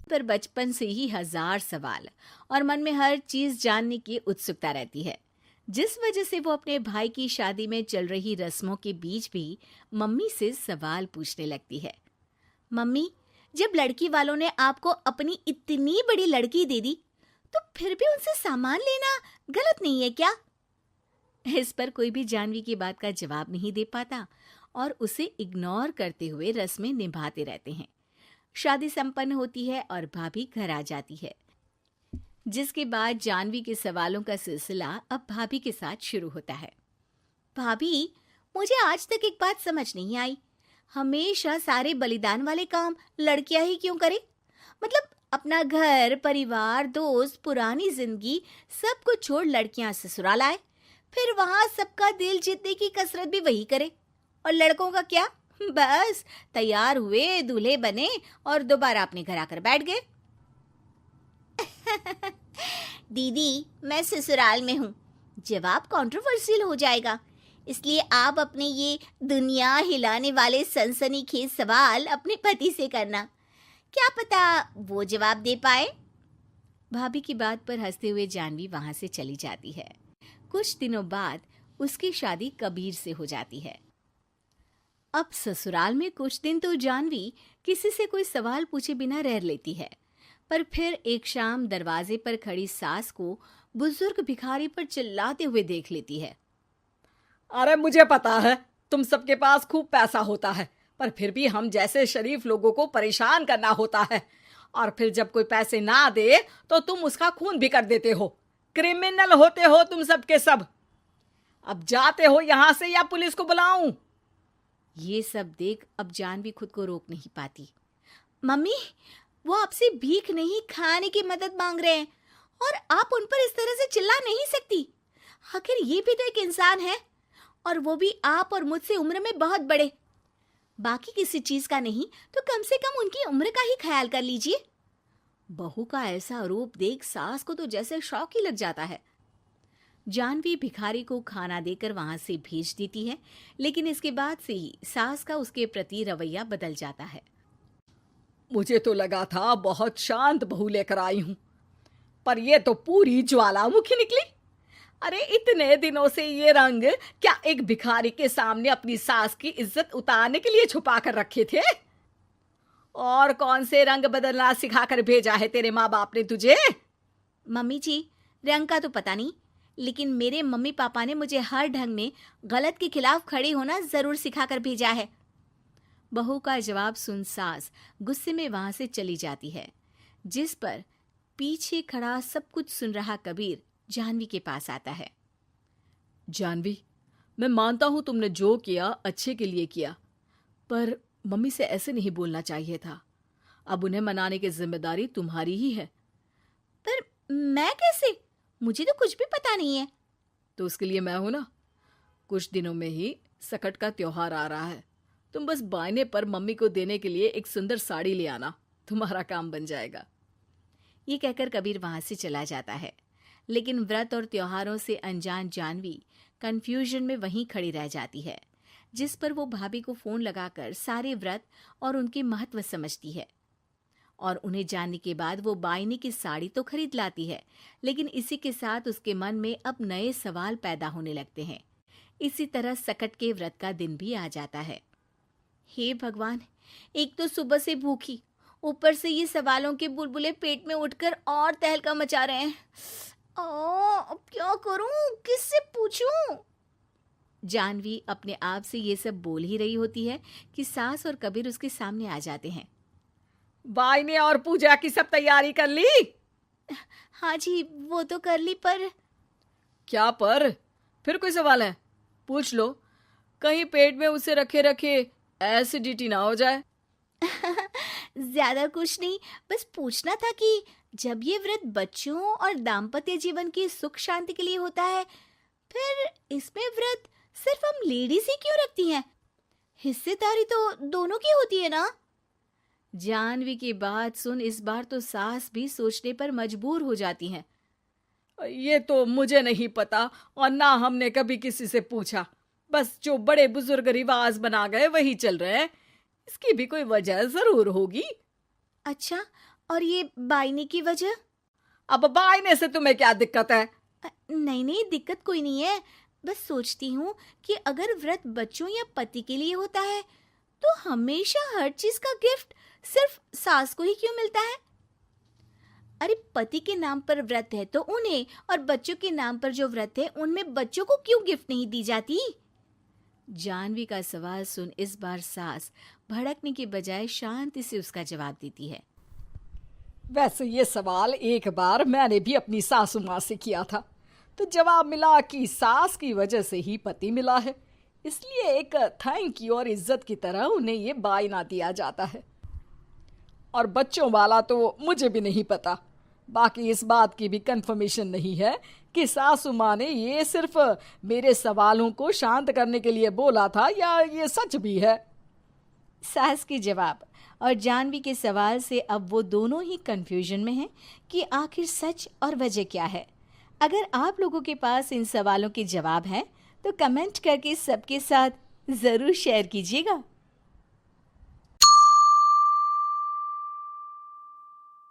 पर बचपन से ही हजार सवाल और मन में हर चीज जानने की उत्सुकता रहती है, जिस वजह से वो अपने भाई की शादी में चल रही रस्मों के बीच भी मम्मी से सवाल पूछने लगती है। मम्मी, जब लड़की वालों ने आपको अपनी इतनी बड़ी लड़की दे दी, तो फिर भी उनसे सामान लेना गलत नहीं है क्या? इस पर कोई भी जानवी की बात का जवाब नहीं दे पाता और उसे इग्नोर करते हुए रस्में निभाते रहते हैं। शादी संपन्न होती है और भाभी घर आ जाती है, जिसके बाद जानवी के सवालों का सिलसिला अब भाभी के साथ शुरू होता है। भाभी, मुझे आज तक एक बात समझ नहीं आई, हमेशा सारे बलिदान वाले काम लड़कियां ही क्यों करें? मतलब अपना घर, परिवार, दोस्त, पुरानी जिंदगी सब कुछ छोड़ लड़कियां ससुराल आए, फिर वहां सबका दिल जीतने की कसरत भी वही करे। और लड़कों का क्या? बस तैयार हुए, दूल्हे बने और दोबारा अपने घर आकर बैठ गए। दीदी, मैं ससुराल में हूँ, जवाब कंट्रोवर्शियल हो जाएगा, इसलिए आप अपने ये दुनिया हिलाने वाले सनसनीखेज सवाल अपने पति से करना, क्या पता वो जवाब दे पाए। भाभी की बात पर हंसते हुए जानवी वहां से चली जाती है। कुछ दिनों बाद उसकी शादी कबीर से हो जाती है। अब ससुराल में कुछ दिन तो जानवी किसी से कोई सवाल पूछे बिना रह लेती है, पर फिर एक शाम दरवाजे पर खड़ी सास को बुजुर्ग भिखारी पर चिल्लाते हुए देख लेती है। अरे मुझे पता है तुम सबके पास खूब पैसा होता है, पर फिर भी हम जैसे शरीफ लोगों को परेशान करना होता है, और फिर जब कोई पैसे ना दे तो तुम उसका खून भी कर देते हो। क्रिमिनल होते हो तुम सबके सब। अब जाते हो यहाँ से या पुलिस को बुलाऊं? ये सब देख अब जानवी खुद को रोक नहीं पाती। मम्मी, वो आपसे भीख नहीं, खाने की मदद मांग रहे हैं और आप उन पर इस तरह से चिल्ला नहीं सकती। आखिर ये भी तो एक इंसान है, और वो भी आप और मुझसे उम्र में बहुत बड़े। बाकी किसी चीज का नहीं तो कम से कम उनकी उम्र का ही ख्याल कर लीजिए। बहू का ऐसा रूप देख सास को तो जैसे शौक ही लग जाता है। जानवी भिखारी को खाना देकर वहां से भेज देती है, लेकिन इसके बाद से ही सास का उसके प्रति रवैया बदल जाता है। मुझे तो लगा था बहुत शांत बहू लेकर आई हूं, पर ये तो पूरी ज्वालामुखी निकली। अरे इतने दिनों से ये रंग क्या एक भिखारी के सामने अपनी सास की इज्जत उतारने के लिए छुपा कर रखे थे? और कौन से रंग बदलना सिखाकर भेजा है तेरे माँ बाप ने तुझे? मम्मी जी, रंग का तो पता नहीं, लेकिन मेरे मम्मी पापा ने मुझे हर ढंग में गलत के खिलाफ खड़े होना जरूर सिखाकर भेजा है। बहू का जवाब सुन सास गुस्से में वहां से चली जाती है, जिस पर पीछे खड़ा सब कुछ सुन रहा कबीर जानवी के पास आता है। जानवी, मैं मानता हूं तुमने जो किया अच्छे के लिए किया, पर मम्मी से ऐसे नहीं बोलना चाहिए था। अब उन्हें मनाने की जिम्मेदारी तुम्हारी ही है। पर मैं कैसे? मुझे तो कुछ भी पता नहीं है। तो उसके लिए मैं हूं ना। कुछ दिनों में ही सकट का त्योहार आ रहा है, तुम बस बायने पर मम्मी को देने के लिए एक सुंदर साड़ी ले आना, तुम्हारा काम बन जाएगा। ये कहकर कबीर वहां से चला जाता है, लेकिन व्रत और त्योहारों से अनजान जानवी कंफ्यूजन में वहीं खड़ी रह जाती है, जिस पर वो भाभी को फोन लगाकर सारे व्रत और उनके महत्व समझती है। और उन्हें जानने के बाद वो बायने की साड़ी तो खरीद लाती है, लेकिन इसी के साथ उसके मन में अब नए सवाल पैदा होने लगते हैं। इसी तरह सकट के व्रत का दिन भी आ जाता है। हे भगवान, एक तो सुबह से भूखी, ऊपर से ये सवालों के बुलबुले पेट में उठकर और तहलका मचा रहे हैं। अब क्या करूं, किससे पूछूं? जानवी अपने आप से ये सब बोल ही रही होती है कि सास और कबीर उसके सामने आ जाते हैं। बायने और पूजा की सब तैयारी कर ली? हाँ जी, वो तो कर ली, पर क्या पर? फिर कोई सवाल है? पूछ लो, कहीं पेट में उसे रखे रखे एसिडिटी ना हो जाए। ज्यादा कुछ नहीं, बस पूछना था कि जब ये व्रत बच्चों और दाम्पत्य जीवन की सुख शांति के लिए होता है, फिर इसमें व्रत सिर्फ हम लेडीज ही क्यों रखती हैं? हिस्सेदारी तो दोनों की होती है ना? जानवी की बात सुन इस बार तो सास भी सोचने पर मजबूर हो जाती हैं। ये तो मुझे नहीं पता और ना हमने कभी किसी से पूछा, बस जो बड़े बुजुर्ग रिवाज बना गए वही चल रहे हैं। इसकी भी कोई वजह जरूर होगी। अच्छा, और ये बायने की वजह? अब बायने से तुम्हें क्या दिक्कत है? नहीं नहीं, दिक्कत कोई नहीं है। बस सोचती हूँ कि अगर व्रत बच्चों या पति के लिए होता है तो हमेशा हर चीज का गिफ्ट सिर्फ सास को ही क्यों मिलता है? अरे पति के नाम पर व्रत है तो उन्हें, और बच्चों के नाम पर जो व्रत है उनमें बच्चों को क्यों गिफ्ट नहीं दी जाती? जानवी का सवाल सुन इस बार सास भड़कने के बजाय शांति से उसका जवाब देती है। वैसे ये सवाल एक बार मैंने भी अपनी सासू माँ से किया था, तो जवाब मिला कि सास की वजह से ही पति मिला है, इसलिए एक थैंक यू और इज्जत की तरह उन्हें ये बायना दिया जाता है। और बच्चों वाला तो मुझे भी नहीं पता। बाकी इस बात की भी कंफर्मेशन नहीं है कि सासू माँ ने ये सिर्फ मेरे सवालों को शांत करने के लिए बोला था या ये सच भी है। सास के जवाब और जानवी के सवाल से अब वो दोनों ही कंफ्यूजन में हैं कि आखिर सच और वजह क्या है। अगर आप लोगों के पास इन सवालों के जवाब हैं तो कमेंट करके सबके साथ ज़रूर शेयर कीजिएगा।